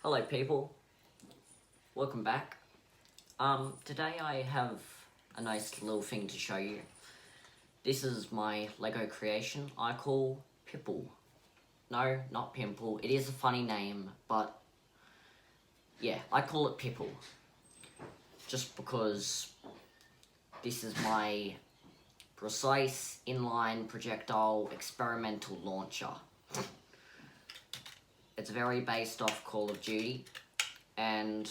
Hello people, welcome back. Today I have a nice little thing to show you. This is my Lego creation I call Pipple. No, not Pimple, it is a funny name, but yeah, I call it Pipple. Just because this is my precise inline projectile experimental launcher. It's very based off Call of Duty, and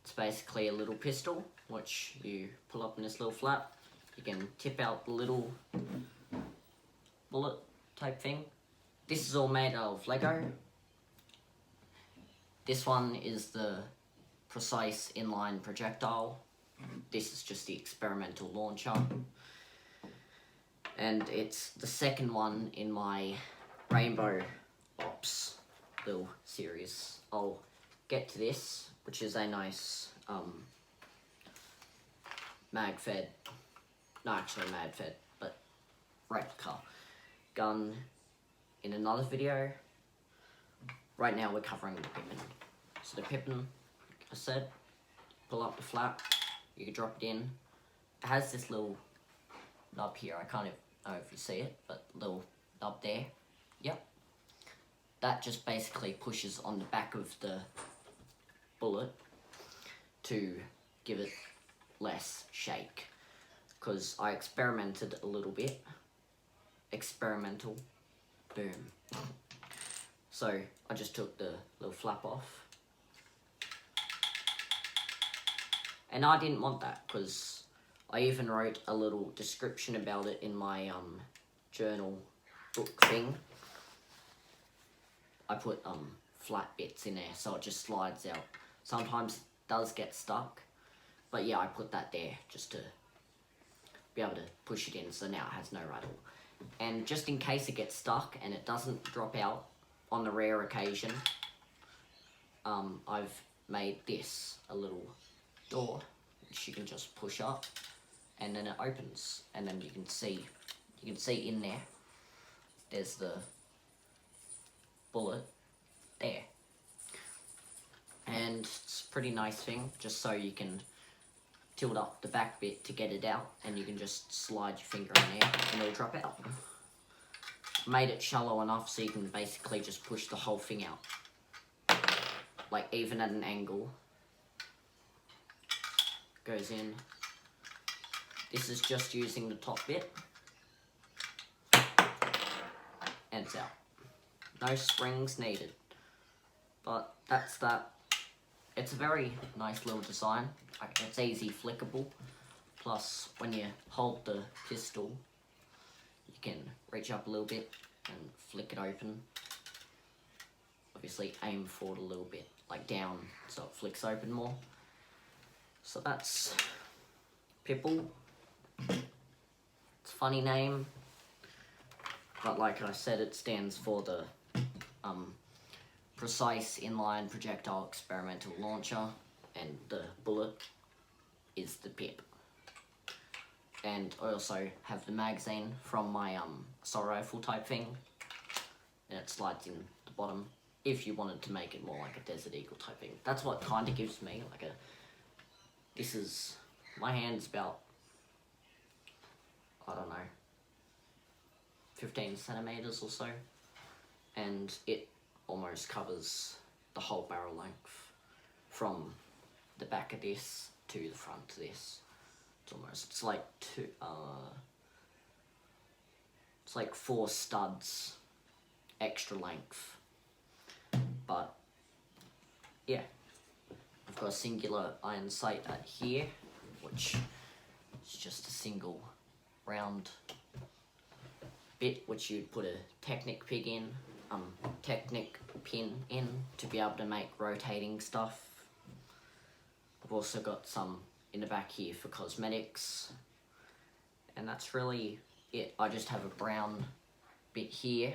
it's basically a little pistol, which you pull up in this little flap. You can tip out the little bullet type thing. This is all made out of Lego. This one is the precise inline projectile. This is just the experimental launcher. And it's the second one in my Rainbow Ops little series. I'll get to this, which is a nice MagFed, not actually MagFed, but replica gun in another video. Right now we're covering the Pippin. So the Pippin, like I said, pull up the flap, you can drop it in. It has this little nub here, I can't even know if you see it, but little nub there. Yep. That just basically pushes on the back of the bullet to give it less shake. Because I experimented a little bit. Experimental. Boom. So I just took the little flap off. And I didn't want that because I even wrote a little description about it in my journal book thing. I put flat bits in there so it just slides out. Sometimes it does get stuck, but yeah, I put that there just to be able to push it in so now it has no rattle. And just in case it gets stuck and it doesn't drop out on the rare occasion, I've made this a little door which you can just push up and then it opens, and then you can see in there there's the bullet there. And it's a pretty nice thing, just so you can tilt up the back bit to get it out, and you can just slide your finger in there and it'll drop out. Made it shallow enough so you can basically just push the whole thing out, like even at an angle. Goes in. This is just using the top bit, and it's out. No springs needed. But that's that. It's a very nice little design. It's easy flickable. Plus, when you hold the pistol, you can reach up a little bit and flick it open. Obviously, aim forward a little bit, like down, so it flicks open more. So that's Pipple. It's a funny name, but like I said, it stands for the precise inline projectile experimental launcher, and the bullet is the pip. And I also have the magazine from my assault rifle type thing, and it slides in the bottom if you wanted to make it more like a Desert Eagle type thing. That's what kind of gives me like a, this is, my hand's about, I don't know, 15 centimeters or so, and it almost covers the whole barrel length from the back of this to the front of this. It's like it's like 4 studs extra length. But yeah, I've got a singular iron sight at here, which is just a single round bit which you'd put a Technic pin in to be able to make rotating stuff. I've also got some in the back here for cosmetics, and that's really it. I just have a brown bit here.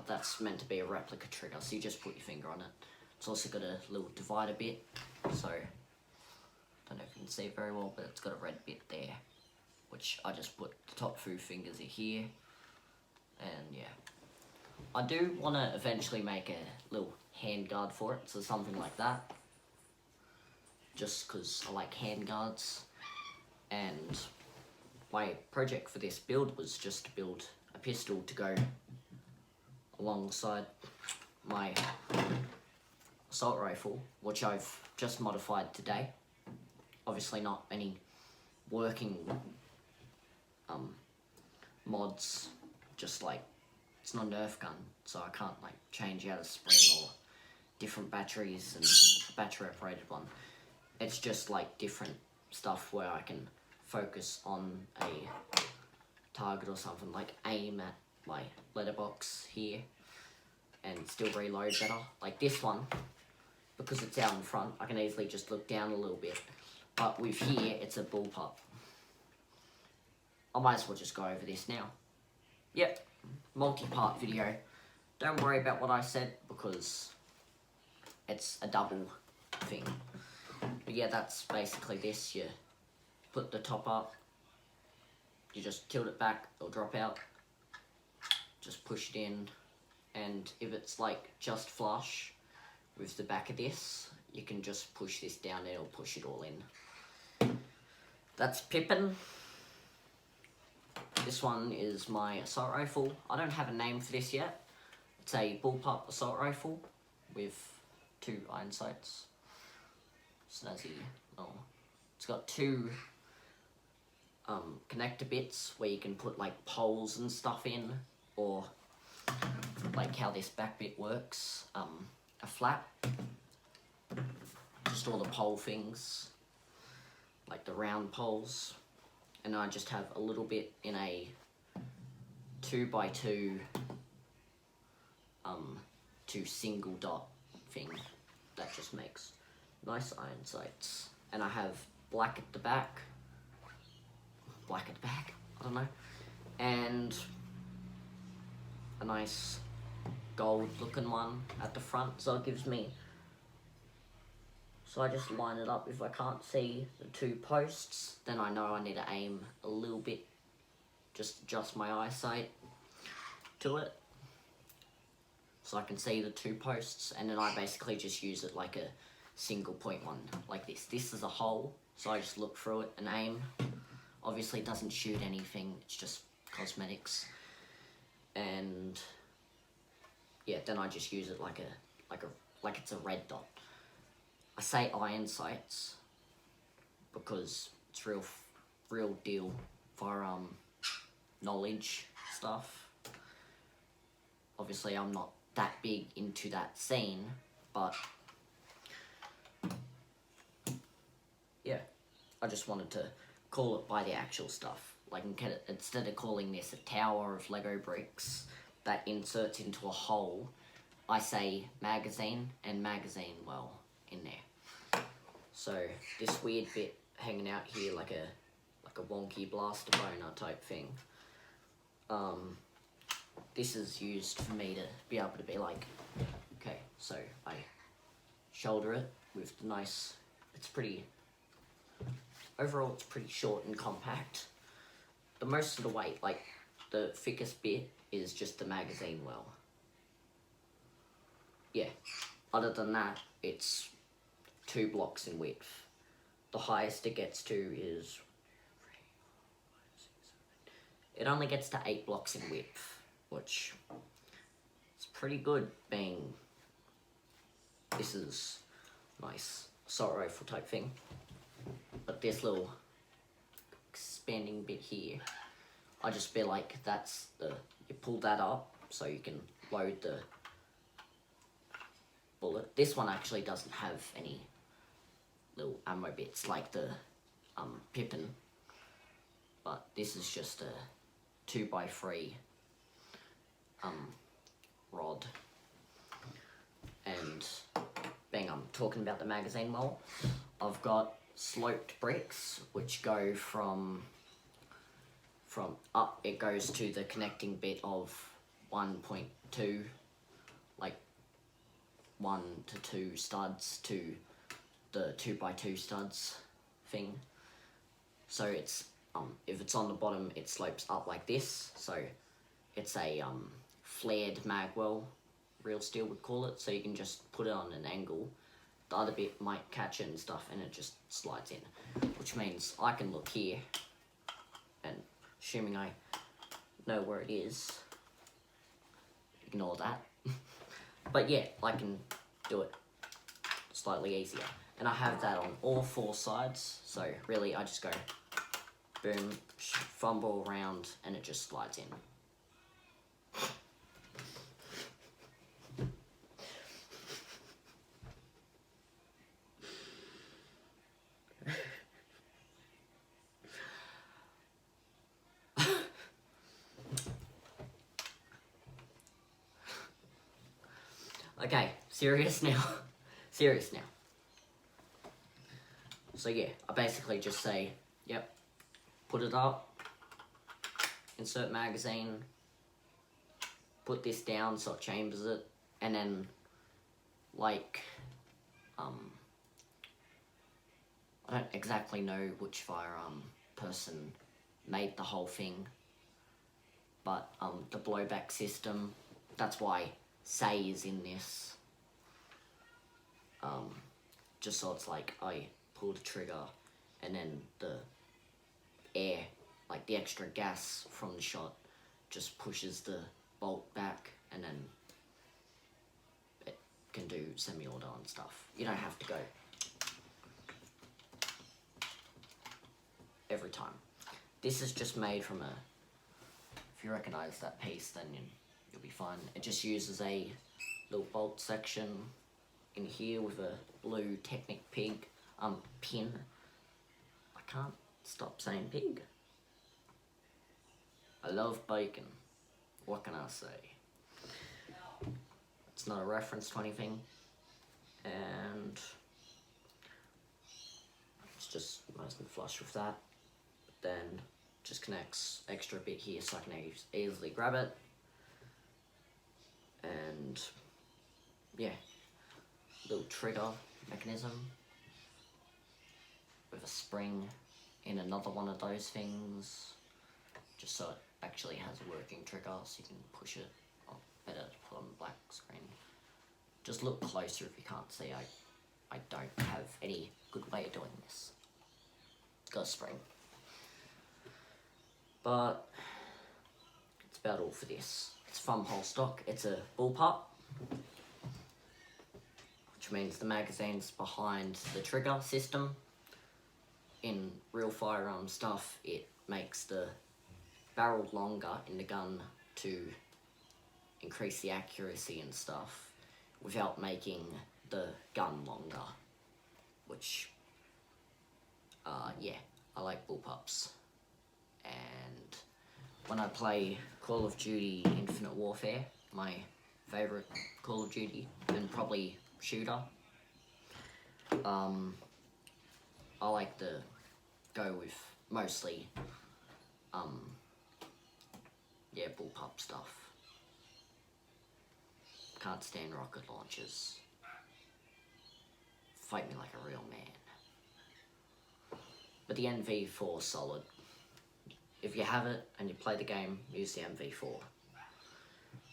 That's meant to be a replica trigger, so you just put your finger on it. It's also got a little divider bit, so I don't know if you can see it very well, but it's got a red bit there, which I just put the top 2 fingers in here, and yeah. I do want to eventually make a little hand guard for it, so something like that. Just because I like hand guards. And my project for this build was just to build a pistol to go alongside my assault rifle, which I've just modified today. Obviously not any working mods, just like, it's not a Nerf gun, so I can't like change out a spring or different batteries and a battery operated one. It's just like different stuff where I can focus on a target or something, like aim at my letterbox here and still reload better. Like this one, because it's out in front, I can easily just look down a little bit. But with here, it's a bullpup. I might as well just go over this now. Yep, multi-part video. Don't worry about what I said because it's a double thing. But yeah, that's basically this. You put the top up, you just tilt it back, it'll drop out. Just push it in, and if it's like just flush with the back of this, you can just push this down and it'll push it all in. That's Pippin. This one is my assault rifle. I don't have a name for this yet. It's a bullpup assault rifle with 2 iron sights. Snazzy. Oh. It's got 2 connector bits where you can put like poles and stuff in, or like how this back bit works, a flap, just all the pole things, like the round poles, and I just have a little bit in a 2x2 2 single dot thing that just makes nice iron sights. And I have black at the back, I don't know, and a nice gold looking one at the front, so it gives me, so I just line it up. If I can't see the 2 posts, then I know I need to aim a little bit, just adjust my eyesight to it so I can see the 2 posts, and then I basically just use it like a single point one, like this. This is a hole, so I just look through it and aim. Obviously it doesn't shoot anything, it's just cosmetics. And yeah, then I just use it like it's a red dot. I say iron sights because it's real deal for knowledge stuff. Obviously I'm not that big into that scene, but yeah, I just wanted to call it by the actual stuff. Like, instead of calling this a tower of Lego bricks that inserts into a hole, I say magazine, and magazine, well, in there. So this weird bit hanging out here, like a wonky blaster boner type thing, this is used for me to be able to be like, okay, so I shoulder it with the nice, overall it's pretty short and compact. The most of the weight, like the thickest bit, is just the magazine well. Yeah, other than that, it's 2 blocks in width. The highest it gets to is, it only gets to 8 blocks in width, which is pretty good, being this is nice assault rifle type thing. But this little expanding bit here, I just feel like that's you pull that up so you can load the bullet. This one actually doesn't have any little ammo bits like the Pippin, but this is just a 2x3 rod. And bang, I'm talking about the magazine well, I've got sloped bricks which go from up, it goes to the connecting bit of 1.2, like 1 to 2 studs to the 2x2 studs thing. So it's if it's on the bottom, it slopes up like this, so it's a flared magwell, Real Steel would call it, so you can just put it on an angle. The other bit might catch it and stuff, and it just slides in, which means I can look here, and assuming I know where it is, ignore that. But yeah, I can do it slightly easier. And I have that on all 4 sides, so really I just go boom, fumble around, and it just slides in. Okay, serious now. Serious now. So yeah, I basically just say, yep, put it up, insert magazine, put this down so it chambers it, and then, like, I don't exactly know which firearm person made the whole thing, but the blowback system, that's why Say is in this, just so it's like I pull the trigger and then the air, like the extra gas from the shot, just pushes the bolt back, and then it can do semi-auto and stuff. You don't have to go every time. This is just made from a, if you recognize that piece, then you'll be fine. It just uses a little bolt section in here with a blue Technic Pig pin. I can't stop saying pig. I love bacon. What can I say? It's not a reference to anything, and it's just nice and flush with that. But then just connects extra bit here so I can easily grab it. And yeah, little trigger mechanism with a spring in another one of those things, just so it actually has a working trigger so you can push it. Oh, better to put on the black screen. Just look closer if you can't see. I don't have any good way of doing this. It's got a spring. But it's about all for this. It's from Holstock. It's a bullpup, which means the magazine's behind the trigger system. In real firearm stuff, it makes the barrel longer in the gun to increase the accuracy and stuff without making the gun longer, which, yeah, I like bullpups. And when I play Call of Duty Infinite Warfare, my favourite Call of Duty, and probably shooter, I like to go with mostly, yeah, bullpup stuff. Can't stand rocket launchers. Fight me like a real man. But the NV4's solid. If you have it and you play the game, use the MV4.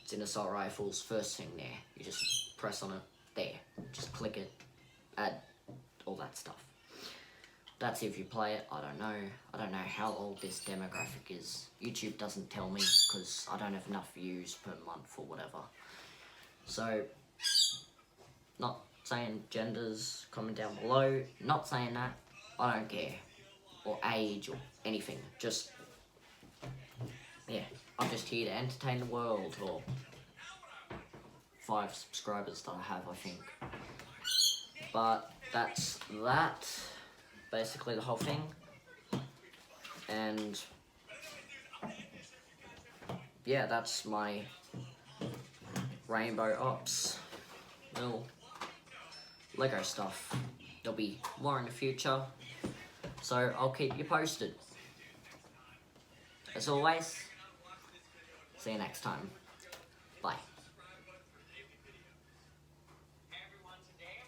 It's in assault rifles, first thing there. You just press on it, there. Just click it, add all that stuff. That's if you play it, I don't know. I don't know how old this demographic is. YouTube doesn't tell me because I don't have enough views per month or whatever. So, not saying genders, comment down below. Not saying that, I don't care. Or age or anything, just, yeah, I'm just here to entertain the world, or 5 subscribers that I have, I think. But that's that, basically the whole thing. And yeah, that's my Rainbow Ops little Lego stuff. There'll be more in the future, so I'll keep you posted. As always, see you next time. Bye.